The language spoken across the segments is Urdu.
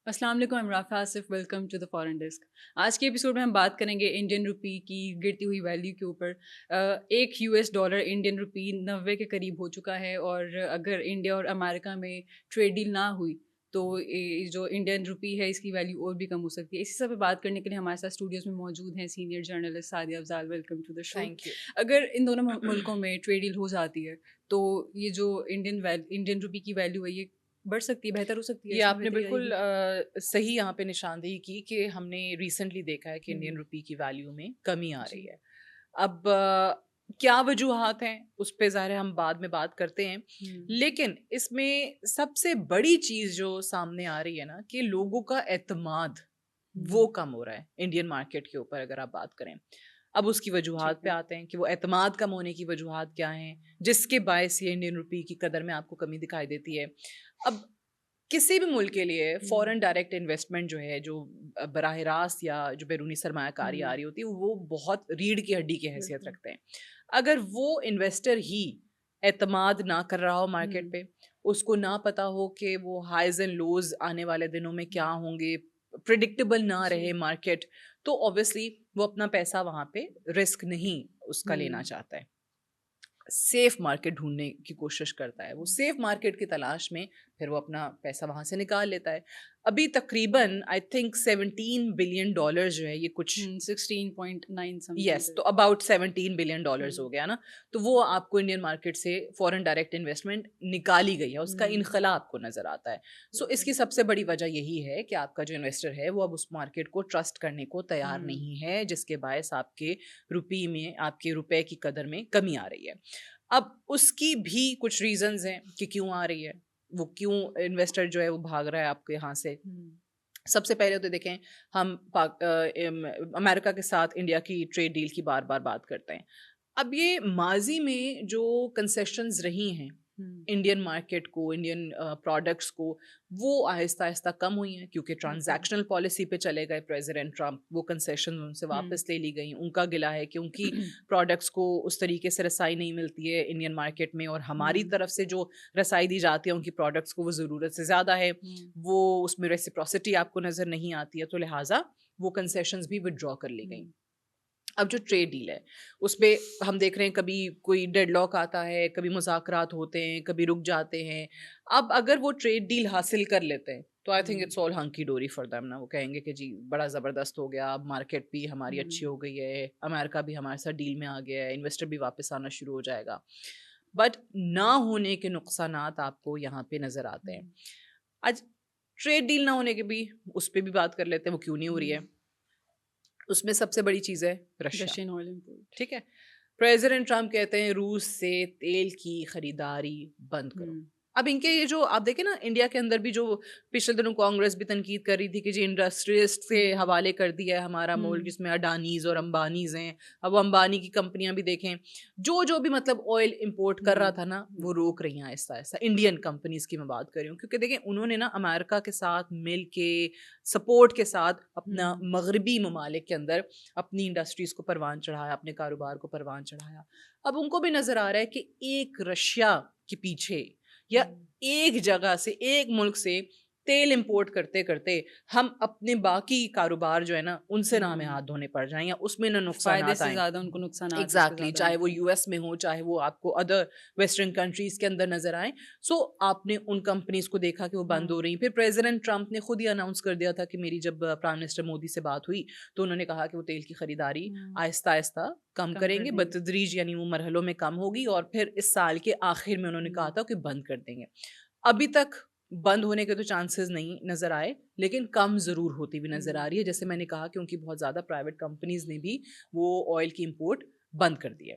السلام علیکم، میں Rafay Asif, welcome to the foreign desk. آج کے ایپیسوڈ میں ہم بات کریں گے انڈین روپی کی گرتی ہوئی ویلیو کے اوپر۔ ایک US ڈالر انڈین روپی 90 کے قریب ہو چکا ہے، اور اگر انڈیا اور امریکہ میں ٹریڈ ڈیل نہ ہوئی تو جو انڈین روپی ہے اس کی ویلیو اور بھی کم ہو سکتی ہے۔ اسی سب پہ بات کرنے کے لیے ہمارے ساتھ اسٹوڈیوز میں موجود ہیں senior journalist Sadia Afzal, welcome to the show. Thank you. اگر ان دونوں ملکوں میں ٹریڈ ڈیل ہو جاتی ہے تو یہ جو انڈین روپی کی ویلیو ہے یہ بڑھ سکتی ہے، بہتر ہو سکتی ہے، یہ اس میں آپ نے بہتری آئے گی؟ بالکل صحیح یہاں پہ نشاندہی کی کہ ہم نے ریسنٹلی دیکھا ہے کہ انڈین روپی کی ویلیو میں کمی آ رہی ہے. اب کیا وجوہات ہیں اس پہ ظاہر ہے ہم بعد میں بات کرتے ہیں، لیکن اس میں سب سے بڑی چیز جو سامنے آ رہی ہے نا کہ لوگوں کا اعتماد وہ کم ہو رہا ہے انڈین مارکیٹ کے اوپر اگر آپ بات کریں. اب اس کی وجوہات پہ آتے ہیں کہ وہ اعتماد کم ہونے کی وجوہات کیا ہیں جس کے باعث یہ انڈین روپی کی قدر میں آپ کو کمی دکھائی دیتی ہے. اب کسی بھی ملک کے لیے فورن ڈائریکٹ انویسٹمنٹ جو ہے، جو براہ راست یا جو بیرونی سرمایہ کاری آ رہی ہوتی ہے، وہ بہت ریڑھ کی ہڈی کی حیثیت رکھتے ہیں. اگر وہ انویسٹر ہی اعتماد نہ کر رہا ہو مارکیٹ پہ، اس کو نہ پتا ہو کہ وہ ہائیز اینڈ لوز آنے والے دنوں میں کیا ہوں گے، پریڈکٹیبل نہ رہے مارکیٹ، تو اوبیسلی وہ اپنا پیسہ وہاں پہ رسک نہیں اس کا لینا چاہتا ہے، سیف مارکیٹ ڈھونڈنے کی کوشش کرتا ہے. وہ سیف مارکیٹ کی تلاش میں پھر وہ اپنا پیسہ وہاں سے نکال لیتا ہے. ابھی تقریباً آئی تھنک $17 بلین جو ہے، یہ کچھ 16.9 یس، تو اباؤٹ $17 بلین ہو گیا نا. تو وہ آپ کو انڈین مارکیٹ سے فورن ڈائریکٹ انویسٹمنٹ نکالی گئی ہے، اس کا انخلا آپ کو نظر آتا ہے. سو اس کی سب سے بڑی وجہ یہی ہے کہ آپ کا جو انویسٹر ہے وہ اب اس مارکیٹ کو ٹرسٹ کرنے کو تیار نہیں ہے، جس کے باعث آپ کے روپی میں، آپ کے روپے کی قدر میں کمی آ رہی ہے. اب اس کی بھی کچھ ریزنز ہیں کہ کیوں آ رہی ہے، وہ کیوں انویسٹر جو ہے وہ بھاگ رہا ہے آپ کے یہاں سے. سب سے پہلے تو دیکھیں، ہم امریکہ کے ساتھ انڈیا کی ٹریڈ ڈیل کی بار بار بات کرتے ہیں. اب یہ ماضی میں جو کنسیشنز رہی ہیں انڈین مارکیٹ کو، انڈین پروڈکٹس کو، وہ آہستہ آہستہ کم ہوئی ہیں کیونکہ ٹرانزیکشنل پالیسی پہ چلے گئے پریزیڈنٹ ٹرمپ. وہ کنسیشن ان سے واپس لے لی گئیں. ان کا گلہ ہے کہ ان کی پروڈکٹس کو اس طریقے سے رسائی نہیں ملتی ہے انڈین مارکیٹ میں، اور ہماری طرف سے جو رسائی دی جاتی ہے ان کی پروڈکٹس کو وہ ضرورت سے زیادہ ہے، وہ اس میں ریسیپروسٹی آپ کو نظر نہیں آتی ہے، تو لہٰذا وہ کنسیشنز بھی ودرا کر لی گئیں. اب جو ٹریڈ ڈیل ہے اس پہ ہم دیکھ رہے ہیں کبھی کوئی ڈیڈ لاک آتا ہے، کبھی مذاکرات ہوتے ہیں، کبھی رک جاتے ہیں. اب اگر وہ ٹریڈ ڈیل حاصل کر لیتے ہیں تو I think it's all hunky dory for them نا. وہ کہیں گے کہ جی بڑا زبردست ہو گیا، اب مارکیٹ بھی ہماری اچھی ہو گئی ہے، امریکہ بھی ہمارے ساتھ ڈیل میں آ گیا ہے، انویسٹر بھی واپس آنا شروع ہو جائے گا. بٹ نہ ہونے کے نقصانات آپ کو یہاں پہ نظر آتے ہیں. آج ٹریڈ ڈیل نہ ہونے کے بھی اس پہ بھی بات کر لیتے ہیں، وہ کیوں نہیں ہو رہی ہے. اس میں سب سے بڑی چیز ہے رشین آئل امپورٹ. ٹھیک ہے، پریزیڈنٹ ٹرمپ کہتے ہیں روس سے تیل کی خریداری بند کرو. اب ان کے یہ جو آپ دیکھیں نا، انڈیا کے اندر بھی جو پچھلے دنوں کانگریس بھی تنقید کر رہی تھی کہ جی انڈسٹریسٹ سے حوالے کر دیا ہے ہمارا ملک، جس میں اڈانیز اور امبانیز ہیں. اب وہ امبانی کی کمپنیاں بھی دیکھیں، جو بھی مطلب آئل امپورٹ کر رہا تھا نا، وہ روک رہی ہیں آہستہ آہستہ. انڈین کمپنیز کی میں بات کر رہی ہوں، کیونکہ دیکھیں انہوں نے نا امریکہ کے ساتھ مل کے، سپورٹ کے ساتھ، اپنا مغربی ممالک کے اندر اپنی انڈسٹریز کو پروان چڑھایا، اپنے کاروبار کو پروان چڑھایا. اب ان کو بھی نظر آ رہا ہے کہ ایک رشیا کے پیچھے یا ایک جگہ سے، ایک ملک سے تیل امپورٹ کرتے کرتے ہم اپنے باقی کاروبار جو ہے نا ان سے نہ ہمیں ہاتھ دھونے پڑ جائیں یا اس میں نہ فائدے نقصانات سے آئیں. زیادہ ان کو نقصانات ایگزیکٹلی، چاہے وہ US میں ہو، چاہے وہ آپ کو ادر ویسٹرن کنٹریز کے اندر نظر آئیں. سو آپ نے ان کمپنیز کو دیکھا کہ وہ بند ہو رہی ہیں. پھر پریزیڈنٹ ٹرمپ نے خود ہی اناؤنس کر دیا تھا کہ میری جب پرائم منسٹر مودی سے بات ہوئی تو انہوں نے کہا کہ وہ تیل کی خریداری آہستہ آہستہ کم کریں گے، بتدریج، یعنی وہ مرحلوں میں کم ہوگی، اور پھر اس سال کے آخر میں انہوں نے کہا تھا کہ بند کر دیں گے. ابھی تک بند ہونے کے تو چانسز نہیں نظر آئے، لیکن کم ضرور ہوتی بھی نظر آ رہی ہے. جیسے میں نے کہا کہ ان کی بہت زیادہ پرائیویٹ کمپنیز نے بھی وہ آئل کی امپورٹ بند کر دی ہے.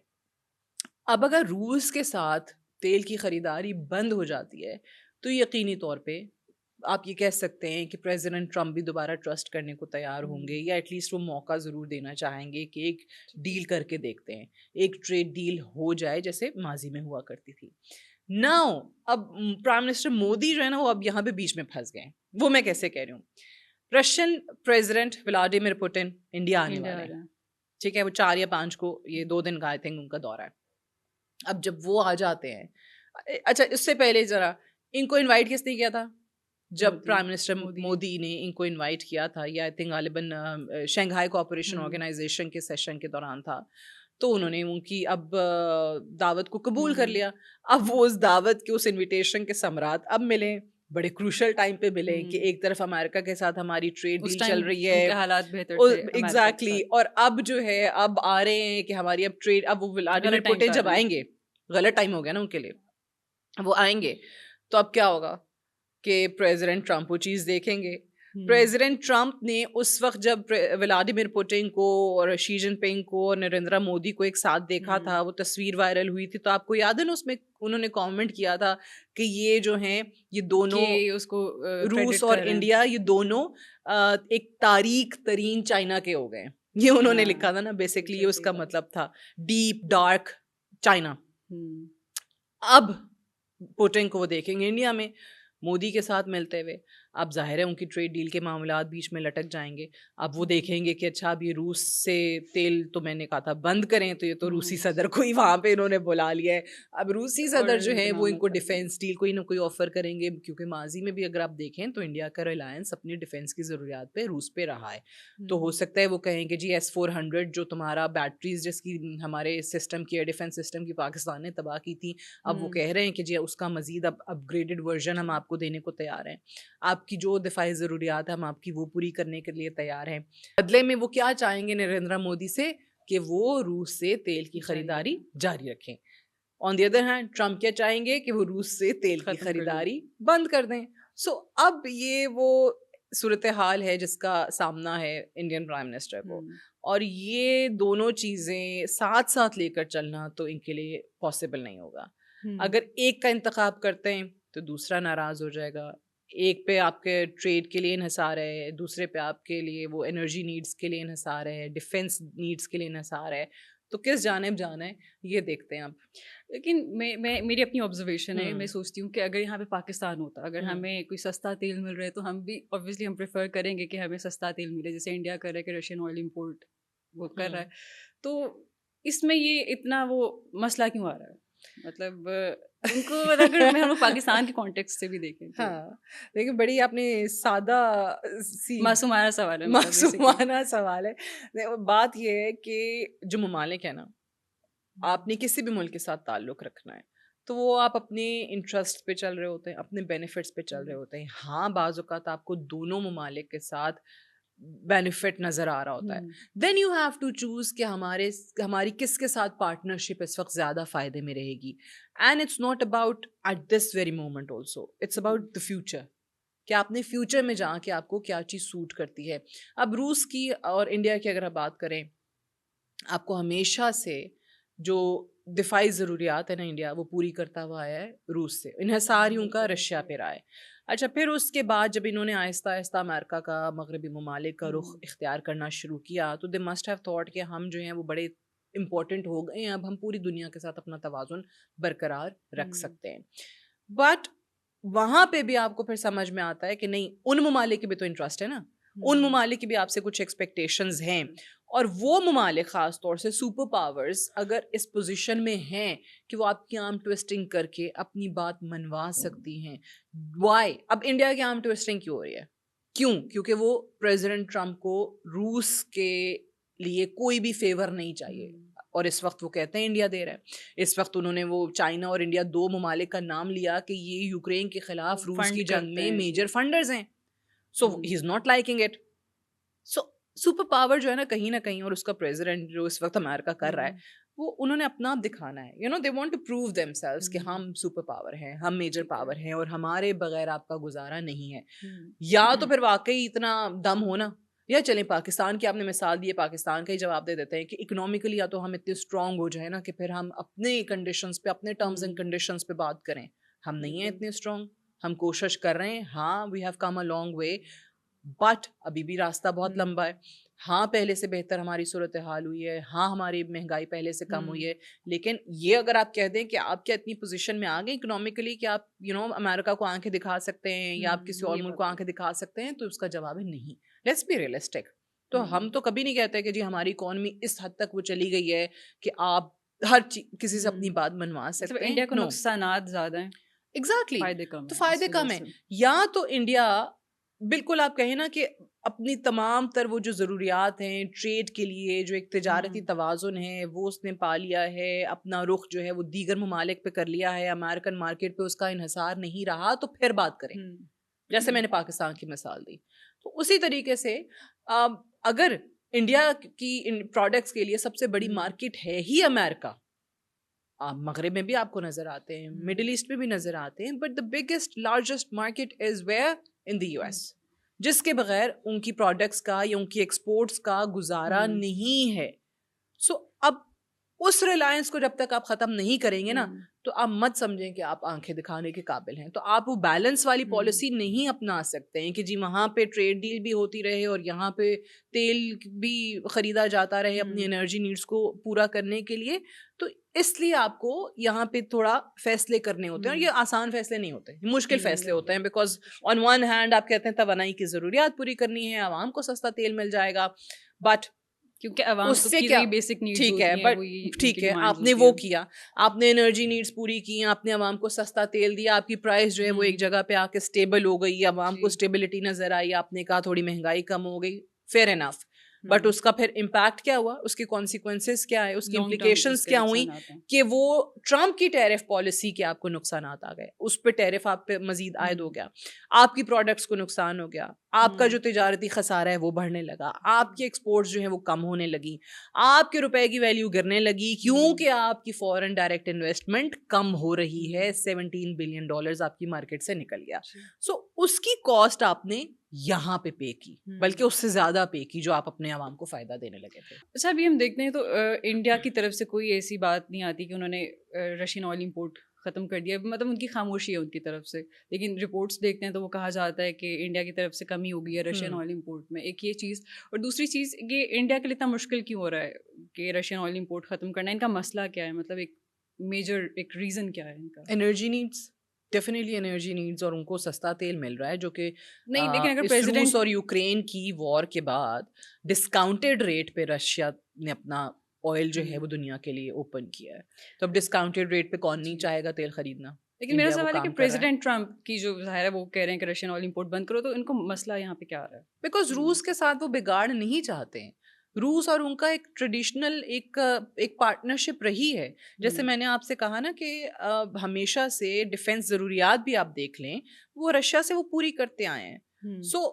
اب اگر روس کے ساتھ تیل کی خریداری بند ہو جاتی ہے تو یقینی طور پہ آپ یہ کہہ سکتے ہیں کہ پریزیڈنٹ ٹرمپ بھی دوبارہ ٹرسٹ کرنے کو تیار ہوں گے، یا ایٹ لیسٹ وہ موقع ضرور دینا چاہیں گے کہ ایک ڈیل کر کے دیکھتے ہیں، ایک ٹریڈ ڈیل ہو جائے جیسے ماضی میں ہوا کرتی تھی. ناؤ اب پرائم منسٹر مودی جو ہے نا وہ اب یہاں پہ بیچ میں پھنس گئے ہیں. وہ میں کیسے کہہ رہی ہوں، Russian president Vladimir Putin India آنے والے ہیں. ٹھیک ہے، وہ 4 یا 5 کو، یہ 2 دن کا آئی تھنک ان کا دورہ ہے. اب جب وہ آ جاتے ہیں، اچھا اس سے پہلے ذرا ان کو انوائٹ کس نے کیا تھا؟ جب پرائم منسٹر مودی نے ان کو انوائٹ کیا تھا، یا آئی تھنک غالباً شنگھائی کوآپریشن آرگنائزیشن کے سیشن کے دوران تھا، تو انہوں نے ان کی اب دعوت کو قبول کر لیا. اب وہ اس دعوت کے اس انویٹیشن کے ثمرات اب ملیں، بڑے کروشل ٹائم پہ ملیں کہ ایک طرف امریکہ کے ساتھ ہماری ٹریڈ ڈیل چل رہی ہے، حالات بہتر تھے ایگزیکٹلی، اور اب جو ہے اب آ رہے ہیں کہ ہماری اب ٹریڈ، اب وہ ولادیمیر پوٹن جب آئیں گے، غلط ٹائم ہو گیا نا ان کے لیے، وہ آئیں گے تو اب کیا ہوگا کہ پریزیڈنٹ ٹرمپ وہ چیز دیکھیں گے. پریزیڈنٹ ٹرمپ نے اس وقت جب ولادیمیر پوٹن کو اور شی جن پنگ کو اور نریندر مودی کو ایک ساتھ دیکھا تھا، وہ تصویر وائرل ہوئی تھی، تو آپ کو یاد ہے نا اس میں انہوں نے کامنٹ کیا تھا کہ یہ جو ہیں یہ دونوں، اس کو روس اور انڈیا، یہ دونوں ایک تاریک ترین چائنا کے ہو گئے. یہ انہوں نے لکھا تھا نا، بیسکلی یہ اس کا مطلب تھا ڈیپ ڈارک چائنا. اب پوٹن کو وہ دیکھیں گے انڈیا میں مودی کے ساتھ ملتے ہوئے. اب ظاہر ہے ان کی ٹریڈ ڈیل کے معاملات بیچ میں لٹک جائیں گے. اب وہ دیکھیں گے کہ اچھا اب یہ روس سے تیل تو میں نے کہا تھا بند کریں، تو یہ تو روسی صدر کو ہی وہاں پہ انہوں نے بلا لیا ہے. اب روسی صدر جو ہے وہ ان کو ڈیفینس ڈیل کوئی نہ کوئی آفر کریں گے، کیونکہ ماضی میں بھی اگر آپ دیکھیں تو انڈیا کا ریلائنس اپنی ڈیفینس کی ضروریات پہ روس پہ رہا ہے. تو ہو سکتا ہے وہ کہیں کہ جی S-400 جو تمہارا بیٹریز جس کی ہمارے سسٹم کی ڈیفینس سسٹم کی پاکستان نے تباہ کی تھی، اب وہ کہہ رہے ہیں کہ جی اس کا مزید اب اپ گریڈڈ ورژن ہم آپ کو دینے کو تیار ہیں. آپ کی جو دفاعی ضروریات ہیں ہم آپ کی وہ پوری کرنے کے لیے تیار ہیں. بدلے میں وہ کیا چاہیں گے نریندر مودی سے کہ وہ روس سے تیل کی خریداری جاری رکھیں. آن دی ادر ہینڈ ٹرمپ کیا چاہیں گے کہ وہ روس سے تیل کی خریداری بند کر دیں. سو اب یہ وہ صورتحال ہے جس کا سامنا ہے انڈین پرائم منسٹر کو، اور یہ دونوں چیزیں ساتھ ساتھ لے کر چلنا تو ان کے لیے پاسبل نہیں ہوگا. اگر ایک کا انتخاب کرتے ہیں تو دوسرا ناراض ہو جائے گا. ایک پہ آپ کے ٹریڈ کے لیے انحصار ہے، دوسرے پہ آپ کے لیے وہ انرجی نیڈس کے لیے انحصار ہے، ڈیفینس نیڈس کے لیے انحصار ہے. تو کس جانب جانا ہے یہ دیکھتے ہیں اب. لیکن میں میری اپنی آبزرویشن ہے، میں سوچتی ہوں کہ اگر یہاں پہ پاکستان ہوتا، اگر ہمیں کوئی سستا تیل مل رہا ہے تو ہم بھی اوبویسلی ہم پریفر کریں گے کہ ہمیں سستا تیل ملے، جیسے انڈیا کر رہا ہے کہ رشین آئل امپورٹ وہ کر رہا ہے. تو اس میں یہ اتنا وہ مسئلہ کیوں آ رہا ہے؟ مطلب ان کو اگر ہم لوگ پاکستان کے کانٹیکسٹ سے بھی دیکھیں. ہاں لیکن بڑی آپ نے سادہ سی معصومانہ سوال ہے، معصومانہ سوال ہے. بات یہ ہے کہ جو ممالک ہیں نا، آپ نے کسی بھی ملک کے ساتھ تعلق رکھنا ہے تو وہ آپ اپنے انٹرسٹ پہ چل رہے ہوتے ہیں، اپنے بینیفٹس پہ چل رہے ہوتے ہیں. ہاں بعض اوقات آپ کو دونوں ممالک کے ساتھ بینیفٹ نظر آ رہا ہوتا ہے. Then you have to choose کہ ہماری کس کے ساتھ پارٹنرشپ اس وقت زیادہ فائدے میں رہے گی. And it's not about at this very moment also, it's about the future, کہ آپ نے فیوچر میں جا کے آپ کو کیا چیز سوٹ کرتی ہے. اب روس کی اور انڈیا کی اگر آپ بات کریں، آپ کو ہمیشہ سے جو دفاعی ضروریات ہے نا انڈیا وہ پوری کرتا ہوا آیا ہے روس سے، انحصاریوں کا رشیا پہ رہا ہے. اچھا پھر اس کے بعد جب انہوں نے آہستہ آہستہ امریکہ کا، مغربی ممالک کا رخ اختیار کرنا شروع کیا تو دے مسٹ ہیو تھاٹ کہ ہم جو ہیں وہ بڑے امپورٹنٹ ہو گئے ہیں، اب ہم پوری دنیا کے ساتھ اپنا توازن برقرار رکھ سکتے ہیں. بٹ وہاں پہ بھی آپ کو پھر سمجھ میں آتا ہے کہ نہیں، ان ممالک کی بھی تو انٹرسٹ ہے نا، ان ممالک کی بھی آپ سے کچھ ایکسپیکٹیشنز ہیں، اور وہ ممالک خاص طور سے سپر پاورز اگر اس پوزیشن میں ہیں کہ وہ آپ کی آرم ٹویسٹنگ کر کے اپنی بات منوا سکتی ہیں. وائی؟ اب انڈیا کی آرم ٹویسٹنگ کیوں ہو رہی ہے؟ کیونکہ وہ پریزیڈنٹ ٹرمپ کو روس کے لیے کوئی بھی فیور نہیں چاہیے، اور اس وقت وہ کہتے ہیں انڈیا دے رہا ہے. اس وقت انہوں نے وہ چائنا اور انڈیا دو ممالک کا نام لیا کہ یہ یوکرین کے خلاف روس کی جنگ میں میجر فنڈرز ہیں. So he is not liking it. So super power جو ہے نا کہیں نہ کہیں، اور اس کا پریزیڈنٹ جو اس وقت امریکہ کر رہا ہے، وہ انہوں نے اپنا آپ دکھانا ہے. You know they want to prove themselves کہ ہم سپر پاور ہیں، ہم میجر پاور ہیں، اور ہمارے بغیر آپ کا گزارا نہیں ہے. یا تو پھر واقعی اتنا دم ہونا، یا چلیں پاکستان کی آپ نے مثال دی ہے، پاکستان کا ہی جواب دے دیتے ہیں کہ اکنامیکلی یا تو ہم اتنے اسٹرانگ ہو جائیں نا کہ پھر ہم اپنے کنڈیشنز پہ، اپنے ٹرمز اینڈ کنڈیشنز پہ بات کریں. ہم نہیں ہیں اتنے اسٹرانگ، ہم کوشش کر رہے ہیں. ہاں we have come a long way, but ابھی بھی راستہ بہت لمبا ہے. ہاں پہلے سے بہتر ہماری صورتحال ہوئی ہے، ہاں ہماری مہنگائی پہلے سے کم ہوئی ہے. لیکن یہ اگر آپ کہہ دیں کہ آپ کیا اتنی پوزیشن میں آ گئے اکنامیکلی کہ آپ امریکہ کو آنکھیں دکھا سکتے ہیں یا آپ کسی اور ملک کو آنکھیں دکھا سکتے ہیں، تو اس کا جواب ہے نہیں. Let's be realistic. تو ہم تو کبھی نہیں کہتے کہ جی ہماری اکانومی اس حد تک وہ چلی گئی ہے کہ آپ ہر کسی سے اپنی بات منوا سکتے ہیں. انڈیا کو نقصانات زیادہ ہیں. ایگزیکٹلی فائدے کم تو ہیں فائدے اس کم وجہ ہیں. سے. یا تو انڈیا بالکل آپ کہیں نا کہ اپنی تمام تر وہ جو ضروریات ہیں ٹریڈ کے لیے، جو ایک تجارتی توازن ہے وہ اس نے پا لیا ہے، اپنا رخ جو ہے وہ دیگر ممالک پہ کر لیا ہے، امریکن مارکیٹ پہ اس کا انحصار نہیں رہا، تو پھر بات کریں. جیسے میں نے پاکستان کی مثال دی، تو اسی طریقے سے اگر انڈیا کی پروڈکٹس کے لیے سب سے بڑی مارکیٹ ہے ہی امریکہ، مغرب میں بھی آپ کو نظر آتے ہیں، مڈل ایسٹ میں بھی نظر آتے ہیں، but the biggest largest market is where in the US، جس کے بغیر ان کی پروڈکٹس کا یا ان کی ایکسپورٹس کا گزارا نہیں ہے. سو اب اس ریلائنس کو جب تک آپ ختم نہیں کریں گے نا، تو آپ مت سمجھیں کہ آپ آنکھیں دکھانے کے قابل ہیں. تو آپ وہ بیلنس والی پالیسی نہیں اپنا سکتے ہیں کہ جی وہاں پہ ٹریڈ ڈیل بھی ہوتی رہے اور یہاں پہ تیل بھی خریدا جاتا رہے اپنی انرجی نیڈس کو پورا کرنے کے لیے. تو اس لیے آپ کو یہاں پہ تھوڑا فیصلے کرنے ہوتے ہیں، اور یہ آسان فیصلے نہیں ہوتے، مشکل فیصلے ہوتے ہیں. بیکاز آن ون ہینڈ آپ کہتے ہیں توانائی کی ضروریات پوری کرنی ہے، عوام کو سستا تیل مل جائے گا، بٹ کیونکہ عوام اس سے کی کیا، جو بیسک نیڈز ٹھیک ہے ہوتی ہیں بٹ وہی ان ٹھیک کی ہے ڈیمانڈز آپ نے ہوتی وہ ہیں. کیا، آپ نے انرجی نیڈس پوری کی، آپ نے عوام کو سستا تیل دیا، آپ کی پرائس جو ہے وہ ایک جگہ پہ آ کے اسٹیبل ہو گئی، عوام کو اسٹیبلٹی نظر آئی، آپ نے کہا تھوڑی مہنگائی کم ہو گئی، فیئر انف. بٹ اس کا پھر امپیکٹ کیا ہوا، اس کے کانسیکوینسز کیا ہے، اس کی لانگ ٹرم اس امپلیکیشنز کے کیا ہوئیں نقصانات ہیں. کہ وہ ٹرمپ کی ٹیرف پالیسی کے آپ کو نقصانات آ گئے، اس پہ ٹیرف آپ پہ مزید عائد ہو گیا، آپ کی پروڈکٹس کو نقصان ہو گیا، آپ کا جو تجارتی خسارہ ہے وہ بڑھنے لگا، آپ کی ایکسپورٹس جو ہیں وہ کم ہونے لگی، آپ کے روپے کی ویلیو گرنے لگی، کیونکہ آپ کی فورن ڈائریکٹ انویسٹمنٹ کم ہو رہی ہے. $17 بلین آپ کی مارکیٹ سے نکل گیا. سو اس کی کاسٹ آپ نے یہاں پہ پے کی، بلکہ اس سے زیادہ پے کی جو آپ اپنے عوام کو فائدہ دینے لگے تھے. اچھا ابھی ہم دیکھتے ہیں تو انڈیا کی طرف سے کوئی ایسی بات نہیں آتی کہ انہوں نے رشین آئل امپورٹ ختم کر دیا، مطلب ان کی خاموشی ہے ان کی طرف سے. لیکن رپورٹس دیکھتے ہیں تو وہ کہا جاتا ہے کہ انڈیا کی طرف سے کمی ہو گئی ہے رشین آئل امپورٹ میں. ایک یہ چیز، اور دوسری چیز یہ انڈیا کے لیے اتنا مشکل کیوں ہو رہا ہے کہ رشین آئل امپورٹ ختم کرنا، ان کا مسئلہ کیا ہے، مطلب ایک میجر ایک ریزن کیا ہے ان کا؟ Energy needs, definitely energy needs, اور ان کو سستا تیل مل رہا ہے جو کہ نہیں لیکن اگر اس روس پریزیڈنٹ اور یوکرین کی وار کے بعد ڈسکاؤنٹیڈ ریٹ پہ رشیا نے اپنا آئل جو ہے وہ دنیا کے لیے اوپن کیا ہے. تو اب ڈسکاؤنٹیڈ ریٹ پہ کون نہیں چاہے گا تیل خریدنا؟ لیکن میرا انڈیا وہ سوال ہے کہ کام کر رہا ہے پریزیڈنٹ ٹرمپ کی جو ظاہر ہے وہ کہہ رہے ہیں کہ رشین آئل امپورٹ بند کرو، تو ان کو مسئلہ یہاں پہ کیا آ رہا ہے؟ بیکاز روس کے ساتھ وہ بگاڑ نہیں چاہتے ہیں. روس اور ان کا ایک ٹریڈیشنل ایک پارٹنرشپ رہی ہے. جیسے میں نے آپ سے کہا نا کہ ہمیشہ سے ڈیفینس ضروریات بھی آپ دیکھ لیں وہ رشیا سے وہ پوری کرتے آئے ہیں. سو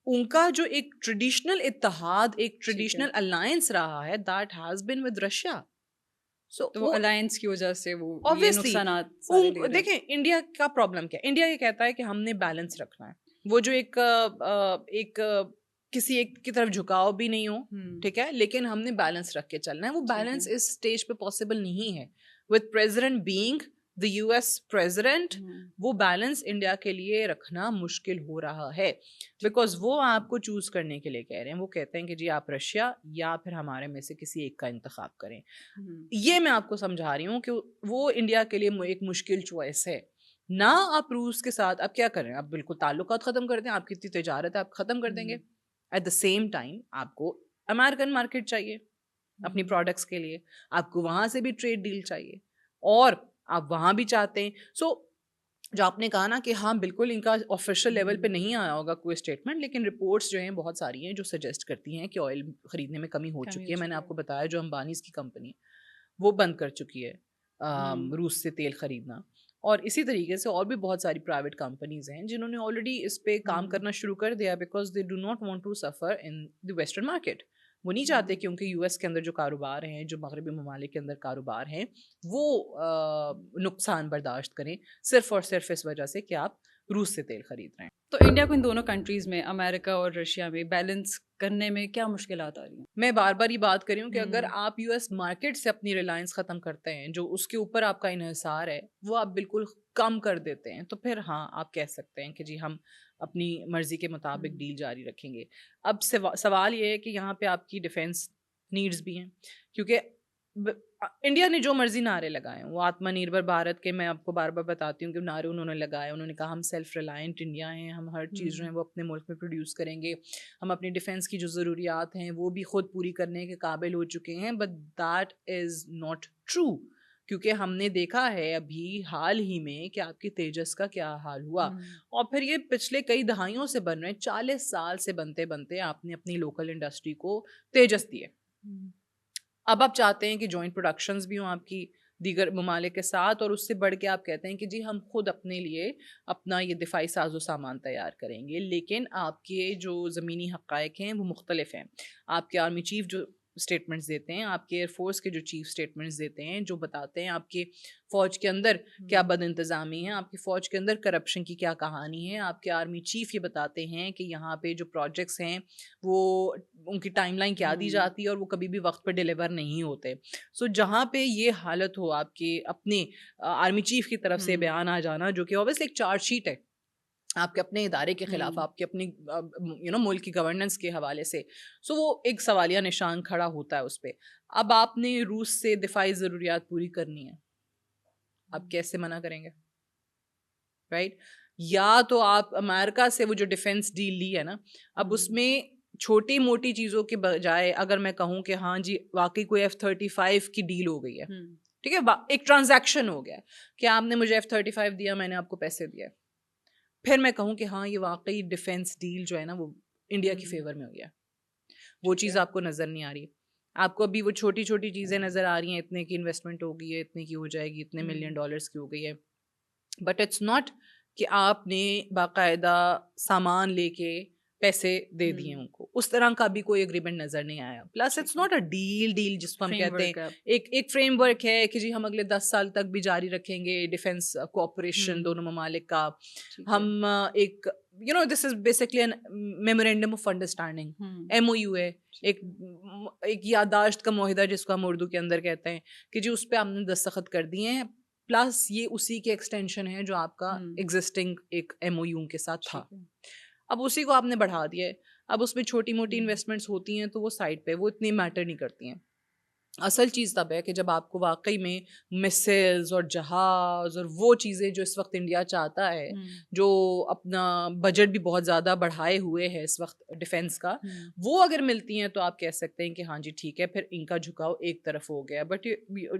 ان کا جو ایک ٹریڈیشنل اتحاد، ایک ٹریڈیشنل الائنس رہا ہے، that has been with Russia. So تو وہ الائنس کی وجہ سے وہ یہ obviously نقصانات سارے لے رہے ہیں. دیکھیں انڈیا کا پرابلم کیا ہے، انڈیا یہ کہتا ہے کہ ہم نے بیلنس رکھنا ہے. وہ جو ایک کسی ایک کی طرف جھکاؤ بھی نہیں ہو، ٹھیک ہے، لیکن ہم نے بیلنس رکھ کے چلنا ہے. وہ بیلنس اس اسٹیج پہ پاسبل نہیں ہے. With president being the US president, وہ بیلنس انڈیا کے لیے رکھنا مشکل ہو رہا ہے. بیکاز وہ آپ کو چوز کرنے کے لیے کہہ رہے ہیں، وہ کہتے ہیں کہ جی آپ رشیا یا پھر ہمارے میں سے کسی ایک کا انتخاب کریں. یہ میں آپ کو سمجھا رہی ہوں کہ وہ انڈیا کے لیے ایک مشکل چوائس ہے. نہ آپ روس کے ساتھ آپ کیا کریں، آپ بالکل تعلقات ختم کر دیں، آپ کی اتنی تجارت آپ ختم کر دیں گے. ایٹ دا سیم ٹائم آپ کو امیرکن مارکیٹ چاہیے اپنی پروڈکٹس کے لیے، آپ کو وہاں سے بھی ٹریڈ ڈیل چاہیے، اور آپ وہاں بھی چاہتے ہیں. سو جو آپ نے کہا نا کہ ہاں بالکل ان کا آفیشیل لیول پہ نہیں آیا ہوگا کوئی اسٹیٹمنٹ، لیکن رپورٹس جو ہیں بہت ساری ہیں جو سجیسٹ کرتی ہیں کہ آئل خریدنے میں کمی ہو چکی ہے. میں نے آپ کو بتایا جو امبانیز کی کمپنی ہے وہ بند کر چکی ہے روس سے تیل خریدنا. اور اسی طریقے سے اور بھی بہت ساری پرائیویٹ کمپنیز ہیں جنہوں نے آلریڈی اس پہ کام کرنا شروع کر دیا، because they do not want to suffer in the western market. وہ نہیں چاہتے کیونکہ US کے اندر جو کاروبار ہیں، جو مغربی ممالک کے اندر کاروبار ہیں، وہ نقصان برداشت کریں صرف اور صرف اس وجہ سے کہ آپ روس سے تیل خرید رہے ہیں. تو انڈیا کو ان دونوں کنٹریز میں، امریکہ اور رشیا میں، بیلنس کرنے میں کیا مشکلات آ رہی ہیں؟ میں بار بار یہ بات کر رہی ہوں کہ اگر آپ US مارکیٹ سے اپنی ریلائنس ختم کرتے ہیں، جو اس کے اوپر آپ کا انحصار ہے وہ آپ بالکل کم کر دیتے ہیں، تو پھر ہاں آپ کہہ سکتے ہیں کہ جی ہم اپنی مرضی کے مطابق ڈیل جاری رکھیں گے. اب سوال یہ ہے کہ یہاں پہ آپ کی ڈیفینس نیڈز بھی ہیں، کیونکہ انڈیا نے جو مرضی نعرے لگائے، وہ آتما نربھر بھارت کے، میں آپ کو بار بار بتاتی ہوں کہ نعرے انہوں نے لگائے. انہوں نے کہا ہم سیلف ریلائنٹ انڈیا ہیں، ہم ہر چیز جو ہے وہ اپنے ملک میں پروڈیوس کریں گے، ہم اپنی ڈیفینس کی جو ضروریات ہیں وہ بھی خود پوری کرنے کے قابل ہو چکے ہیں. But that is not true, کیونکہ ہم نے دیکھا ہے ابھی حال ہی میں کہ آپ کی تیجس کا کیا حال ہوا، اور پھر یہ پچھلے کئی دہائیوں سے بن رہے ہیں، 40 سال سے بنتے بنتے آپ نے اپنی لوکل انڈسٹری کو تیجس دیے. اب آپ چاہتے ہیں کہ جوائنٹ پروڈکشنز بھی ہوں آپ کی دیگر ممالک کے ساتھ، اور اس سے بڑھ کے آپ کہتے ہیں کہ جی ہم خود اپنے لیے اپنا یہ دفاعی ساز و سامان تیار کریں گے. لیکن آپ کے جو زمینی حقائق ہیں وہ مختلف ہیں. آپ کے آرمی چیف جو اسٹیٹمنٹس دیتے ہیں، آپ کے ایئر فورس کے جو چیف اسٹیٹمنٹس دیتے ہیں، جو بتاتے ہیں آپ کے فوج کے اندر کیا بد انتظامی ہے، آپ کی فوج کے اندر کرپشن کی کیا کہانی ہے. آپ کے آرمی چیف یہ بتاتے ہیں کہ یہاں پہ جو پروجیکٹس ہیں وہ ان کی ٹائم لائن کیا دی جاتی ہے اور وہ کبھی بھی وقت پہ ڈیلیور نہیں ہوتے. سو جہاں پہ یہ حالت ہو آپ کے اپنے آرمی چیف کی طرف سے بیان آ جانا، جو کہ اوبیسلی ایک چارج شیٹ ہے آپ کے اپنے ادارے کے خلاف، آپ کے اپنی ملک کی گورننس کے حوالے سے، سو وہ ایک سوالیہ نشان کھڑا ہوتا ہے اس پہ. اب آپ نے روس سے دفاعی ضروریات پوری کرنی ہے، آپ کیسے منع کریں گے؟ رائٹ. یا تو آپ امریکہ سے وہ جو ڈیفینس ڈیل لی ہے نا، اب اس میں چھوٹی موٹی چیزوں کے بجائے اگر میں کہوں کہ ہاں جی واقعی کوئی F-35 کی ڈیل ہو گئی ہے، ٹھیک ہے، ایک ٹرانزیکشن ہو گیا کہ آپ نے مجھے F-35 دیا، میں نے آپ کو پیسے دیا، پھر میں کہوں کہ ہاں یہ واقعی ڈیفینس ڈیل جو ہے نا وہ انڈیا کی فیور میں ہو گیا. وہ چیز آپ کو نظر نہیں آ رہی. آپ کو ابھی وہ چھوٹی چھوٹی چیزیں نظر آ رہی ہیں، اتنے کی انویسٹمنٹ ہو گئی ہے، اتنے کی ہو جائے گی، اتنے $1 ملین کی ہو گئی ہے. بٹ اٹس ناٹ کہ آپ نے باقاعدہ سامان لے کے پیسے دے دیے ان کو. اس طرح کا بھی کوئی اگریمنٹ نظر نہیں آیا. Plus it's not a deal جس کو ہم کہتے ہیں ایک فریم ورک ہے کہ جی ہم اگلے 10 سال تک بھی جاری رکھیں گے ڈیفینس کوآپریشن دونوں ممالک کا. ہم ایک this is basically memorandum of understanding, MOU ہے، ایک یادداشت کا معاہدہ جس کو ہم اردو کے اندر کہتے ہیں کہ جی اس پہ ہم نے دستخط کر دیے ہیں. پلس یہ اسی کے ایکسٹینشن ہے جو آپ کا ایگزسٹنگ ایک MOU کے ساتھ تھا. اب اسی کو آپ نے بڑھا دیا ہے. اب اس میں چھوٹی موٹی انویسٹمنٹس ہوتی ہیں تو وہ سائڈ پہ، وہ اتنی میٹر نہیں کرتی ہیں. اصل چیز تب ہے کہ جب آپ کو واقعی میں مسلز اور جہاز اور وہ چیزیں جو اس وقت انڈیا چاہتا ہے، جو اپنا بجٹ بھی بہت زیادہ بڑھائے ہوئے ہے اس وقت ڈیفینس کا، وہ اگر ملتی ہیں تو آپ کہہ سکتے ہیں کہ ہاں جی ٹھیک ہے، پھر ان کا جھکاؤ ایک طرف ہو گیا. But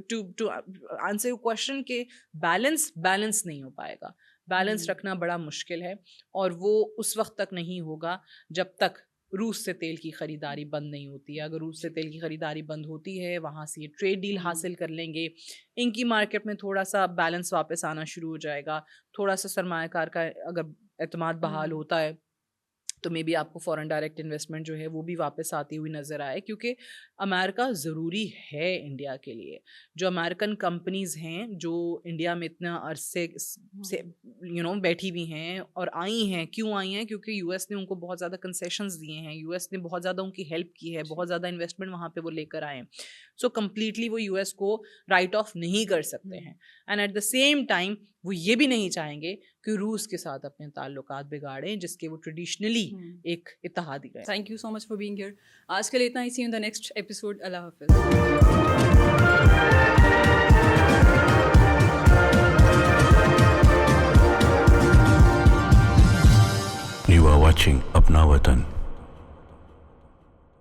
to answer your question کہ بیلنس نہیں ہو پائے گا. بیلنس رکھنا بڑا مشکل ہے، اور وہ اس وقت تک نہیں ہوگا جب تک روس سے تیل کی خریداری بند نہیں ہوتی ہے. اگر روس سے تیل کی خریداری بند ہوتی ہے، وہاں سے یہ ٹریڈ ڈیل حاصل کر لیں گے، ان کی مارکیٹ میں تھوڑا سا بیلنس واپس آنا شروع ہو جائے گا، تھوڑا سا سرمایہ کار کا اگر اعتماد بحال ہوتا ہے تو مے بی آپ کو فورن ڈائریکٹ انویسٹمنٹ جو ہے وہ بھی واپس آتی ہوئی نظر آئے. کیونکہ امریکہ ضروری ہے انڈیا کے لیے. جو امریکن کمپنیز ہیں جو انڈیا میں اتنا عرصے سے بیٹھی ہوئی ہیں اور آئی ہیں، کیوں آئی ہیں؟ کیونکہ US نے ان کو بہت زیادہ کنسیشنز دیے ہیں، US نے بہت زیادہ ان کی ہیلپ کی ہے، بہت زیادہ انویسٹمنٹ وہاں پہ وہ لے کر آئے ہیں. سو کمپلیٹلی وہ US کو رائٹ آف نہیں کر سکتے ہیں. And at the same time وہ یہ بھی نہیں چاہیں گے کہ روس کے ساتھ اپنے تعلقات بگاڑیں جس کے وہ ٹریڈیشنلی ایک اتحادی رہے. Thank you so much for being here. آج کے لیے اتنا ہی. سی ان دا نیکسٹ ایپیسوڈ. اللہ حافظ. You are watching Apna Watan.